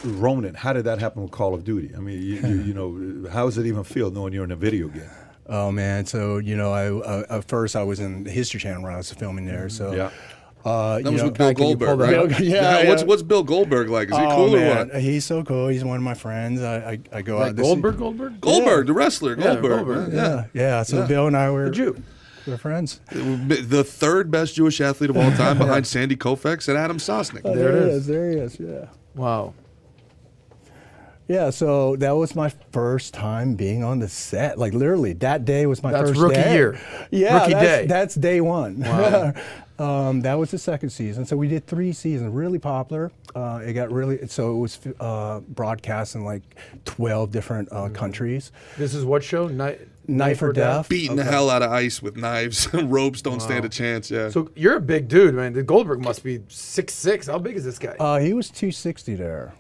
Ronin, how did that happen with Call of Duty? I mean, you know, how does it even feel knowing you're in a video game? Oh man, so you know, at first I was in the History Channel when I was filming there. So Yeah. That was with Bill Goldberg, right? What's Bill Goldberg like? Is he cool or what? He's so cool. He's one of my friends. I go out. Goldberg, the wrestler. Goldberg. Yeah. So Bill and I were we're friends. The third best Jewish athlete of all time behind Sandy Koufax and Adam Sosnick. Oh, there he is. Yeah. Wow. Yeah, so that was my first time being on the set. Like literally, that day was my first rookie day. year. Yeah, Rookie day. That's day one. Wow. That was the second season. So we did 3 seasons, really popular. It got really, so it was broadcast in like 12 different countries. This is what show? Knife or Death. Beating the hell out of ice with knives. Ropes don't stand a chance, yeah. So you're a big dude, man. The Goldberg must be 6'6". How big is this guy? He was 260 there.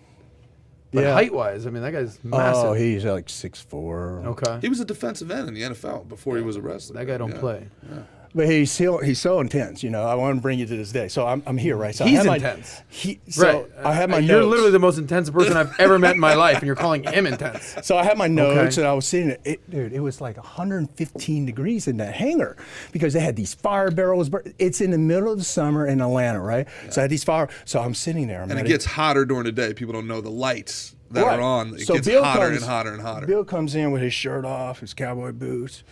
But height-wise, I mean, that guy's massive. Oh, he's like 6'4". Okay. He was a defensive end in the NFL before he was a wrestler. That guy don't play. Yeah. But he's so intense, you know. I want to bring you to this day. So I'm here, right? So He's intense. Right. I have my notes. You're literally the most intense person I've ever met in my life, and you're calling him intense. So I had my notes, and I was sitting there. Dude, it was like 115 degrees in that hangar because they had these fire barrels. It's in the middle of the summer in Atlanta, right? Yeah. So I had these fire. So I'm sitting there. And it gets hotter during the day. People don't know the lights that are on. It gets hotter and hotter and hotter. Bill comes in with his shirt off, his cowboy boots,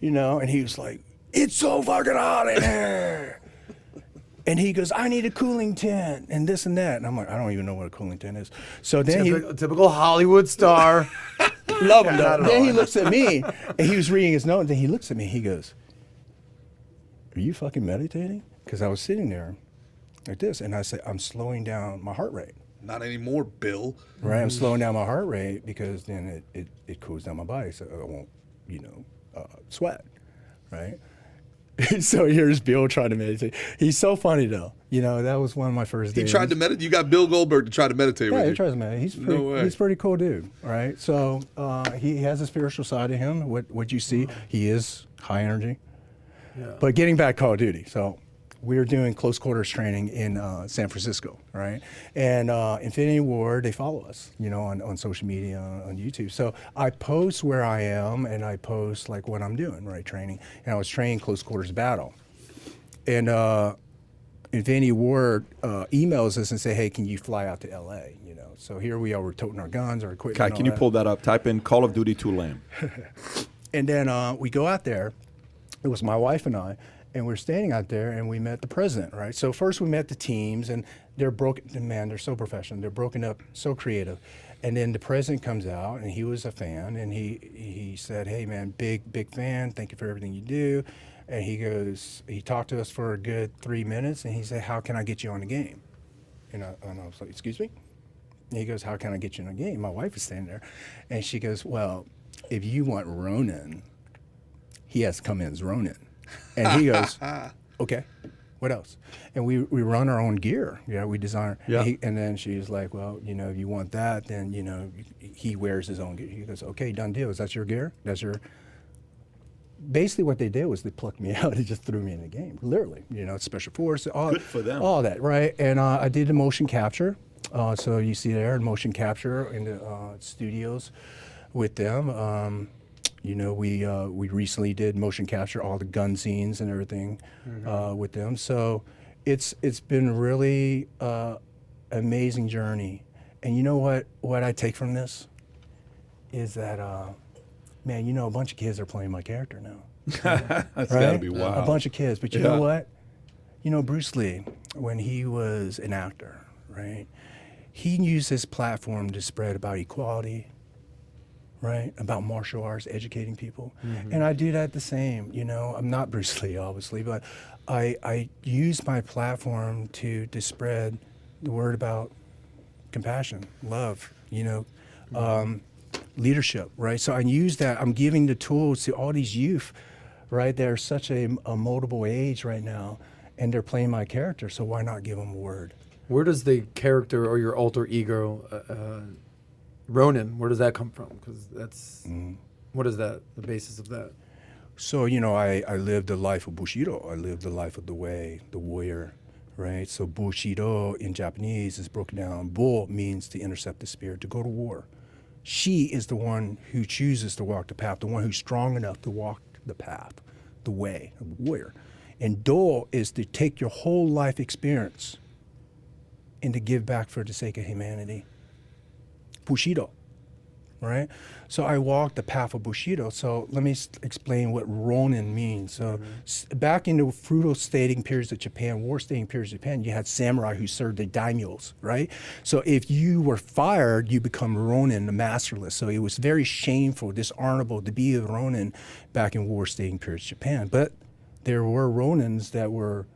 you know, and he was like, "It's so fucking hot in here." And he goes, "I need a cooling tent and this and that." And I'm like, I don't even know what a cooling tent is. So then typical Hollywood star. Love him though. Then he looks at me and he was reading his note and then he looks at me, he goes, "Are you fucking meditating?" Because I was sitting there like this and I said, "I'm slowing down my heart rate." Not anymore, Bill. Right, I'm slowing down my heart rate because then it cools down my body so I won't, you know, sweat, right? So here's Bill trying to meditate. He's so funny though. You know, that was one of my first days. He tried to meditate. You got Bill Goldberg to try to meditate with you. Yeah, he tries to meditate. He's a pretty cool dude, right? So he has a spiritual side to him. What you see, he is high energy. Yeah. But getting back Call of Duty, so we were doing close quarters training in San Francisco, right? And Infinity Ward, they follow us, you know, on social media, on YouTube. So I post where I am and I post like what I'm doing, right, training. And I was training close quarters battle. And Infinity Ward emails us and say, "Hey, can you fly out to LA?" You know, so here we are, we're toting our guns, our equipment. Kai, can you pull that up? Type in Call of Duty Tu Lam. And then we go out there. It was my wife and I. And we're standing out there, and we met the president, right? So first we met the teams, and they're broken. Man, they're so professional. They're broken up, so creative. And then the president comes out, and he was a fan, and he said, "Hey, man, big fan. Thank you for everything you do." And he goes, he talked to us for a good 3 minutes, and he said, "How can I get you on the game?" And I was like, "Excuse me?" And he goes, "How can I get you on the game?" My wife is standing there, and she goes, "Well, if you want Ronin, he has to come in as Ronin." And he goes, "Okay, what else?" And we run our own gear. You know, we design. Yeah. And then she's like, "Well, you know, if you want that, then, you know, he wears his own gear." He goes, "Okay, done deal. Is that your gear? That's your..." Basically what they did was they plucked me out. They just threw me in the game, literally. You know, special force, Good for them. all that, right? And I did the motion capture. So you see there, motion capture in the studios with them. You know, we recently did motion capture, all the gun scenes and everything with them. So it's been really amazing journey. And you know what I take from this is that, man, you know, a bunch of kids are playing my character now. That's gotta be wild. A bunch of kids. But you know what? You know, Bruce Lee, when he was an actor, right, he used his platform to spread about equality, right, about martial arts, educating people. And I do that the same, you know. I'm not Bruce Lee, obviously, but I use my platform to spread the word about compassion, love, you know, leadership, right? So I use that. I'm giving the tools to all these youth, right? They're such a moldable age right now, and they're playing my character, so why not give them a word? Where does the character or your alter ego... Ronin, where does that come from? Because that's, what is that, the basis of that? So, you know, I lived the life of Bushido. I lived the life of the way, the warrior, right? So bushido in Japanese is broken down. Bu means to intercept the spirit, to go to war. She is the one who chooses to walk the path, the one who's strong enough to walk the path, the way, a warrior. And do is to take your whole life experience and to give back for the sake of humanity. Bushido, right? So I walked the path of Bushido. So let me explain what Ronin means. So back in the feudal stating periods of Japan, war stating periods of Japan, you had samurai who served the daimyos, right? So if you were fired, you become Ronin, the masterless. So it was very shameful, dishonorable to be a Ronin back in war stating periods of Japan. But there were Ronins that were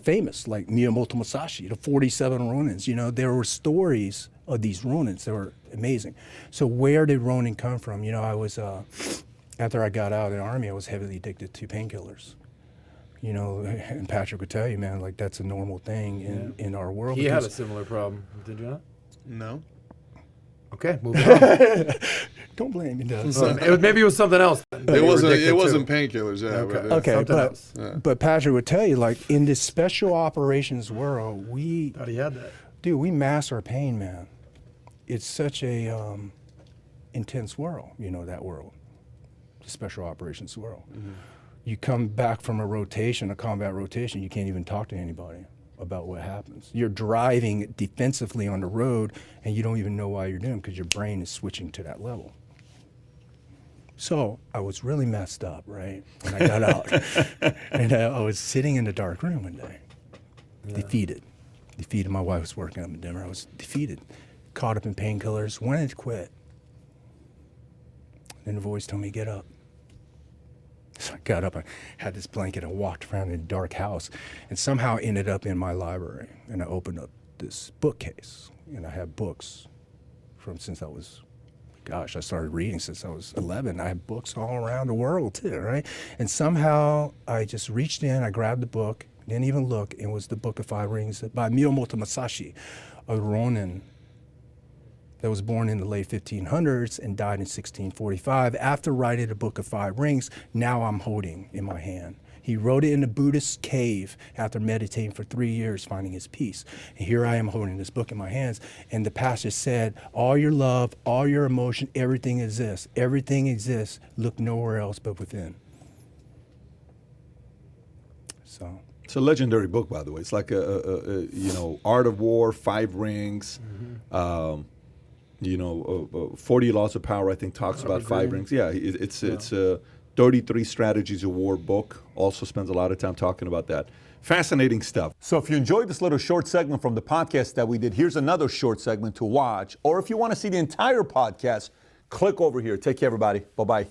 famous, like Miyamoto Musashi, the 47 Ronins. There were stories of these Ronins that were amazing. So where did Ronin come from? I was, after I got out of the Army, I was heavily addicted to painkillers. And Patrick would tell you, man, like that's a normal thing in our world. He had a similar problem, did you not? No. Okay, moving on. Don't blame me, Doug. Maybe it was something else. It wasn't painkillers, yeah. Okay, but Patrick would tell you, like in this special operations world, we Thought he had that. Dude, we mask our pain, man. It's such a intense world, that world, the special operations world. Mm-hmm. You come back from a combat rotation, you can't even talk to anybody about what happens. You're driving defensively on the road, and you don't even know why you're doing it because your brain is switching to that level. So I was really messed up, right, when I got out. And I was sitting in the dark room one day, defeated. My wife was working up in Denver. I was defeated, caught up in painkillers, wanted to quit. Then the voice told me, get up. So I got up, I had this blanket, I walked around in a dark house, and somehow ended up in my library. And I opened up this bookcase, and I had books since I was, I started reading since I was 11. I had books all around the world too, right? And somehow I just reached in, I grabbed the book, didn't even look, and it was the Book of Five Rings by Miyamoto Musashi, a Ronin that was born in the late 1500s and died in 1645. After writing the Book of Five Rings, now I'm holding in my hand. He wrote it in a Buddhist cave after meditating for 3 years, finding his peace. And here I am holding this book in my hands. And the passage said, all your love, all your emotion, everything exists. Everything exists. Look nowhere else but within. So. It's a legendary book, by the way. It's like Art of War, Five Rings, 40 Laws of Power, I think, talks about five rings. Yeah, it's 33 Strategies of War book. Also spends a lot of time talking about that. Fascinating stuff. So if you enjoyed this little short segment from the podcast that we did, here's another short segment to watch. Or if you want to see the entire podcast, click over here. Take care, everybody. Bye-bye.